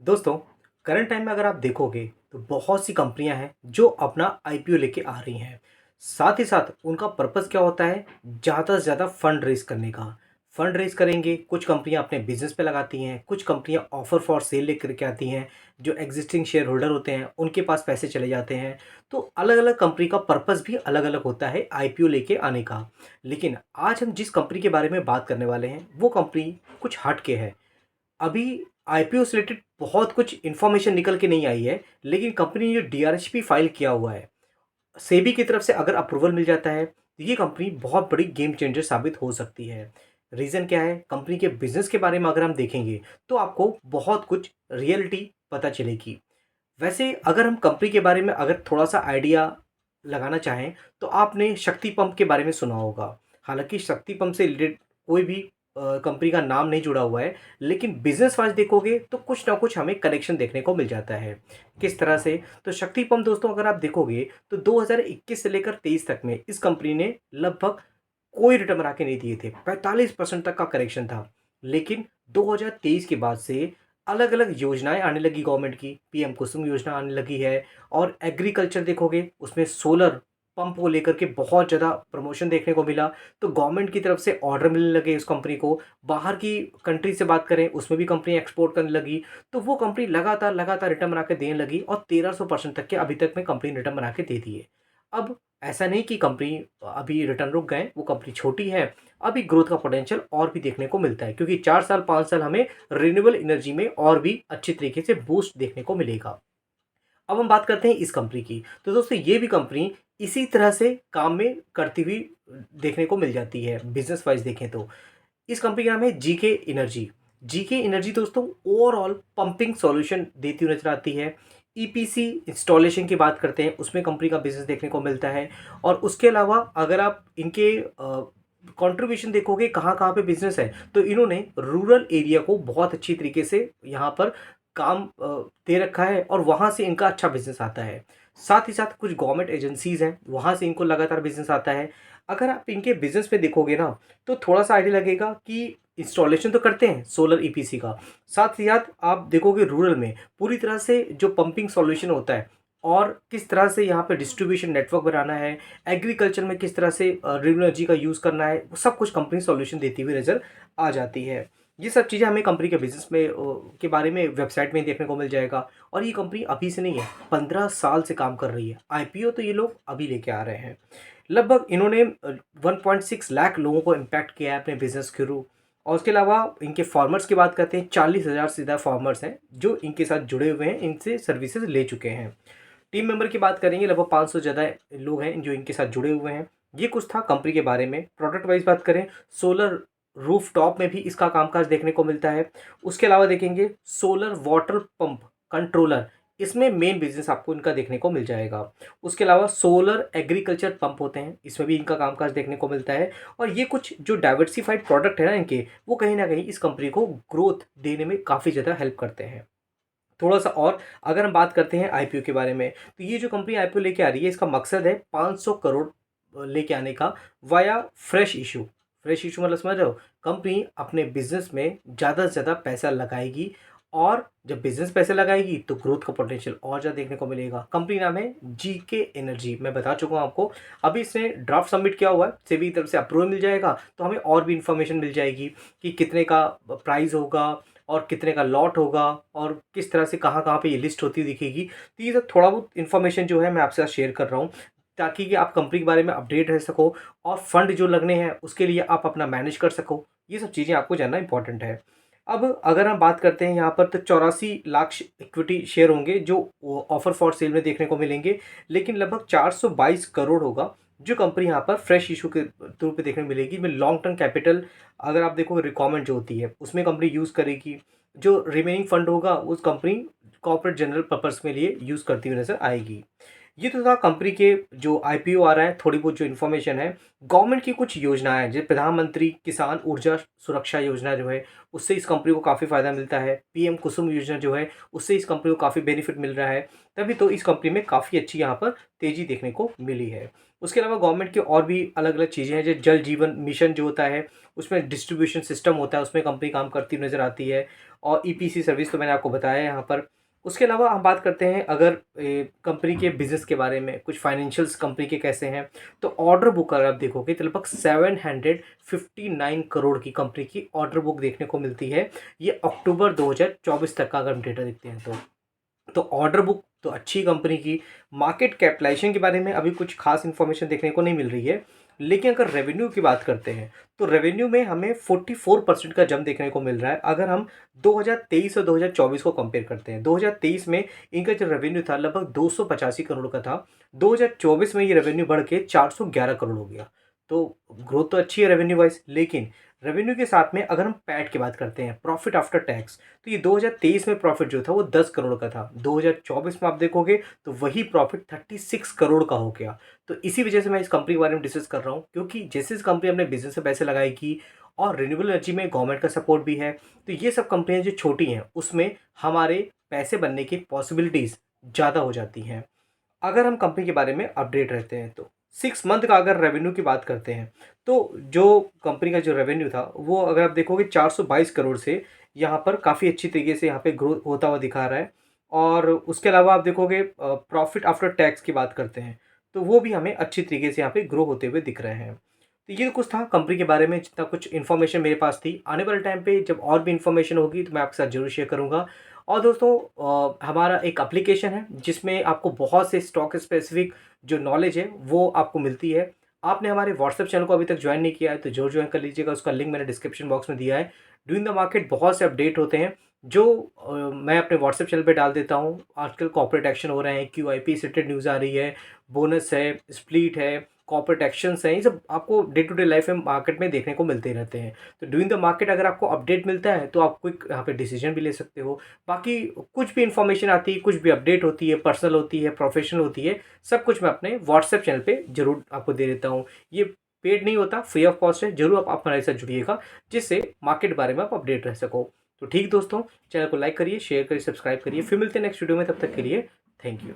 दोस्तों, current time में अगर आप देखोगे तो बहुत सी कंपनियां हैं जो अपना आईपीओ लेके आ रही हैं। साथ ही साथ उनका पर्पस क्या होता है? ज़्यादा से ज़्यादा फंड रेज करने का। फंड रेज करेंगे, कुछ कंपनियां अपने बिजनेस पे लगाती हैं, कुछ कंपनियां ऑफर फॉर सेल लेकर के आती हैं। जो एग्जिस्टिंग शेयर होल्डर होते हैं उनके पास पैसे चले जाते हैं। तो अलग अलग कंपनी का पर्पस भी अलग अलग होता है आईपीओ लेके आने का। लेकिन आज हम जिस कंपनी के बारे में बात करने वाले हैं वो कंपनी कुछ हट के है। अभी आईपीओ से रिलेटेड बहुत कुछ इन्फॉर्मेशन निकल के नहीं आई है, लेकिन कंपनी ने जो डीआरएचपी फाइल किया हुआ है, सेबी की तरफ से अगर अप्रूवल मिल जाता है, तो ये कंपनी बहुत बड़ी गेम चेंजर साबित हो सकती है। रीज़न क्या है? कंपनी के बिज़नेस के बारे में अगर हम देखेंगे, तो आपको बहुत कुछ रियलिटी पता चलेगी। वैसे अगर हम कंपनी के बारे में अगर थोड़ा-सा आइडिया लगाना चाहें, तो आपने शक्ति पंप के बारे में सुना होगा। हालाँकि शक्ति पंप से रिलेटेड कोई भी कंपनी का नाम नहीं जुड़ा हुआ है, लेकिन बिज़नेस वाइज़ देखोगे तो कुछ ना कुछ हमें कनेक्शन देखने को मिल जाता है। किस तरह से? तो शक्ति पंप दोस्तों अगर आप देखोगे, तो 2021 से लेकर 23 तक में इस कंपनी ने लगभग कोई रिटर्न बना के नहीं दिए थे। 45% तक का करेक्शन था। लेकिन 2023 के बाद से अलग-अलग योजनाएँ आने लगी गवर्नमेंट की, पीएम कुसुम योजना आने लगी है और एग्रीकल्चर देखोगे उसमें सोलर पंप को लेकर के बहुत ज़्यादा प्रमोशन देखने को मिला। तो गवर्नमेंट की तरफ से ऑर्डर मिलने लगे उस कंपनी को। बाहर की कंट्री से बात करें उसमें भी कंपनी एक्सपोर्ट करने लगी। तो वो कंपनी लगातार रिटर्न बना के देने लगी और 1300% तक के अभी तक में कंपनी ने रिटर्न बना के दे दिए। अब ऐसा नहीं कि कंपनी अभी रिटर्न रुक गए, वो कंपनी छोटी है। अभी ग्रोथ का पोटेंशियल और भी देखने को मिलता है क्योंकि 4 साल 5 साल हमें रिन्यूएबल एनर्जी में और भी अच्छे तरीके से बूस्ट देखने को मिलेगा। अब हम बात करते हैं इस कंपनी की। तो दोस्तों ये भी कंपनी इसी तरह से काम में करती हुई देखने को मिल जाती है, बिज़नेस वाइज़ देखें तो। इस कंपनी का नाम है जीके एनर्जी। जीके एनर्जी दोस्तों ओवरऑल पंपिंग सॉल्यूशन देती हुई नज़र आती है। ईपीसी इंस्टॉलेशन की बात करते हैं, उसमें कंपनी का बिज़नेस देखने को मिलता है। और उसके अलावा अगर आप इनके कंट्रीब्यूशन देखोगे कहाँ-कहाँ पे बिज़नेस है, तो इन्होंने रूरल एरिया को बहुत अच्छी तरीके से यहाँ पर काम दे रखा है और वहाँ से इनका अच्छा बिज़नेस आता है। साथ ही साथ कुछ गवर्नमेंट एजेंसीज़ हैं, वहाँ से इनको लगातार बिज़नेस आता है। अगर आप इनके बिज़नेस में देखोगे ना, तो थोड़ा-सा आइडिया लगेगा कि इंस्टॉलेशन तो करते हैं सोलर ईपीसी का, साथ ही साथ आप देखोगे रूरल में पूरी तरह से जो पंपिंग सॉल्यूशन होता है और किस तरह से यहाँ पे डिस्ट्रीब्यूशन नेटवर्क बनाना है, एग्रीकल्चर में किस तरह से रिन्यूएबल एनर्जी का यूज़ करना है, वो सब कुछ कंपनी सॉल्यूशन देती हुई नज़र आ जाती है। ये सब चीज़ें हमें कंपनी के बिज़नेस में के बारे में वेबसाइट में देखने को मिल जाएगा और ये कंपनी अभी से नहीं है, 15 साल से काम कर रही है। आईपीओ तो ये लोग अभी लेके आ रहे हैं। लगभग इन्होंने 1.6 लाख लोगों को इम्पैक्ट किया है अपने बिज़नेस के थ्रू। और उसके अलावा इनके फार्मर्स की बात करते हैं, 40,000 से ज़्यादा फार्मर्स हैं जो इनके साथ जुड़े हुए हैं, इनसे सर्विसेज ले चुके हैं। टीम मेंबर की बात करेंगे, लगभग 500 ज़्यादा लोग हैं जो इनके साथ जुड़े हुए हैं। ये कुछ था कंपनी के बारे में। प्रोडक्ट वाइज़ बात करें, सोलर रूफटॉप में भी इसका कामकाज देखने को मिलता है। उसके अलावा देखेंगे सोलर वाटर पंप कंट्रोलर, इसमें मेन बिज़नेस आपको इनका देखने को मिल जाएगा। उसके अलावा सोलर एग्रीकल्चर पंप होते हैं, इसमें भी इनका कामकाज देखने को मिलता है। और ये कुछ जो डाइवर्सिफ़ाइड प्रोडक्ट है ना इनके, वो कहीं न कहीं इस कंपनी को ग्रोथ देने में काफ़ी ज़्यादा हेल्प करते हैं। थोड़ा-सा और अगर हम बात करते हैं आईपीओ के बारे में, तो ये जो कंपनी आईपीओ लेके आ रही है, इसका मकसद है 500 करोड़ लेके आने का via fresh issue. Fresh issue मतलब समझ रहे हो? कंपनी अपने बिज़नेस में ज़्यादा से ज़्यादा पैसा लगाएगी और जब बिज़नेस पैसे लगाएगी, तो ग्रोथ का पोटेंशियल और ज़्यादा देखने को मिलेगा। कंपनी नाम है जीके एनर्जी, मैं बता चुका हूँ आपको। अभी इसने ड्राफ्ट सबमिट किया हुआ है, सेबी की तरफ से अप्रूवल मिल जाएगा, तो हमें और भी इन्फॉर्मेशन मिल जाएगी कि कितने का प्राइस होगा और कितने का लॉट होगा और किस तरह से कहाँ-कहाँ पे ये लिस्ट होती हुई दिखेगी। तो ये सब थोड़ा बहुत इन्फॉर्मेशन जो है मैं आपके साथ शेयर कर रहा हूँ, ताकि कि आप कंपनी के बारे में अपडेट रह सको और फंड जो लगने हैं उसके लिए आप अपना मैनेज कर सको। ये सब चीज़ें आपको जानना इम्पोर्टेंट है। अब अगर हम बात करते हैं यहाँ पर, तो 84 लाख इक्विटी शेयर होंगे जो ऑफर फॉर सेल में देखने को मिलेंगे, लेकिन लगभग 422 करोड़ होगा जो कंपनी यहाँ पर फ्रेश इशू के थ्रू पे देखने को मिलेगी। में लॉन्ग टर्म कैपिटल अगर आप देखो रिक्वायरमेंट जो होती है उसमें कंपनी यूज़ करेगी। जो रिमेनिंग फंड होगा उस कंपनी कॉर्पोरेट जनरल पर्पस के लिए यूज़ करती हुई नज़र आएगी। ये तो था कंपनी के जो आईपीओ आ रहा है, थोड़ी बहुत जो इन्फॉर्मेशन है। गवर्नमेंट की कुछ योजनाएँ हैं, जैसे प्रधानमंत्री किसान ऊर्जा सुरक्षा योजना जो है, उससे इस कंपनी को काफ़ी फ़ायदा मिलता है। पीएम कुसुम योजना जो है, उससे इस कंपनी को काफ़ी बेनिफिट मिल रहा है। तभी तो इस कंपनी में काफ़ी अच्छी यहाँ पर तेज़ी देखने को मिली है। उसके अलावा गवर्नमेंट की और भी अलग-अलग चीज़ें हैं, जैसे जल जीवन मिशन जो होता है, उसमें डिस्ट्रीब्यूशन सिस्टम होता है, उसमें कंपनी काम करती नज़र आती है और ईपीसी सर्विस तो मैंने आपको बताया है यहाँ पर। उसके अलावा हम बात करते हैं अगर कंपनी के बिज़नेस के बारे में, कुछ फाइनेंशियल्स कंपनी के कैसे हैं, तो ऑर्डर बुक अगर आप देखोगे तो लगभग 759 करोड़ की कंपनी की ऑर्डर बुक देखने को मिलती है। ये अक्टूबर 2024 तक का अगर हम डेटा देखते हैं तो। तो ऑर्डर बुक तो अच्छी कंपनी की, मार्केट कैपिटलाइजेशन के बारे में अभी कुछ खास इन्फॉर्मेशन देखने को नहीं मिल रही है। लेकिन अगर रेवेन्यू की बात करते हैं, तो रेवेन्यू में हमें 44% का जंप देखने को मिल रहा है। अगर हम 2023 और 2024 को कंपेयर करते हैं, 2023 में इनका जो रेवेन्यू था लगभग 285 करोड़ का था। 2024 में ये रेवेन्यू बढ़ के 411 करोड़ हो गया। तो ग्रोथ तो अच्छी है रेवेन्यू वाइज़, लेकिन रेवेन्यू के साथ में अगर हम पैट की बात करते हैं, प्रॉफिट आफ्टर टैक्स, तो ये 2023 में प्रॉफिट जो था वो 10 करोड़ का था। 2024 में आप देखोगे तो वही प्रॉफिट 36 करोड़ का हो गया। तो इसी वजह से मैं इस कंपनी के बारे में डिस्कस कर रहा हूँ, क्योंकि जैसे इस कंपनी अपने बिज़नेस से पैसे लगाएगी और रिन्यूएबल एनर्जी में गवर्नमेंट का सपोर्ट भी है, तो ये सब कंपनियाँ जो छोटी हैं, उसमें हमारे पैसे बनने की पॉसिबिलिटीज़ ज़्यादा हो जाती हैं। अगर हम कंपनी के बारे में अपडेट रहते हैं तो 6 मंथ का अगर रेवेन्यू की बात करते हैं, तो जो कंपनी का जो रेवेन्यू था वो अगर आप देखोगे 422 करोड़ से यहाँ पर काफ़ी अच्छी तरीके से यहाँ पे ग्रोथ होता हुआ दिखा रहा है। और उसके अलावा आप देखोगे प्रॉफिट आफ्टर टैक्स की बात करते हैं, तो वो भी हमें अच्छी तरीके से यहाँ पे ग्रो होते हुए दिख रहे हैं। तो ये कुछ था कंपनी के बारे में, जितना कुछ इन्फॉर्मेशन मेरे पास थी। आने वाले टाइम पे जब और भी इन्फॉर्मेशन होगी तो मैं आपके साथ ज़रूर शेयर करूँगा। और दोस्तों हमारा एक एप्लीकेशन है जिसमें आपको बहुत से स्टॉक स्पेसिफिक जो नॉलेज है वो आपको मिलती है। आपने हमारे व्हाट्सएप चैनल को अभी तक ज्वाइन नहीं किया है तो ज़रूर ज्वाइन कर लीजिएगा, उसका लिंक मैंने डिस्क्रिप्शन बॉक्स में दिया है। डूइंग द मार्केट बहुत से अपडेट होते हैं जो मैं अपने व्हाट्सएप चैनल पे डाल देता हूँ। आजकल कॉर्पोरेट एक्शन हो रहे हैं, क्यूआईपी से रिलेटेड न्यूज़ आ रही है, बोनस है, स्प्लिट है, कॉर्पोरेट एक्शंस हैं, ये सब आपको डे टू डे लाइफ में मार्केट में देखने को मिलते रहते हैं। तो डूइंग द मार्केट अगर आपको अपडेट मिलता है तो आप क्विक यहाँ पे डिसीजन भी ले सकते हो। बाकी कुछ भी इन्फॉर्मेशन आती है, कुछ भी अपडेट होती है, पर्सनल होती है, प्रोफेशनल होती है, सब कुछ मैं अपने व्हाट्सएप चैनल पे ज़रूर आपको दे देता हूँ। ये पेड नहीं होता, फ्री ऑफ कॉस्ट है। ज़रूर आप हमारे साथ जुड़िएगा, जिससे मार्केट बारे में आप अपडेट रह सको। तो ठीक दोस्तों, चैनल को लाइक करिए, शेयर करिए, सब्सक्राइब करिए। फिर मिलते हैं नेक्स्ट वीडियो में, तब तक के लिए थैंक यू।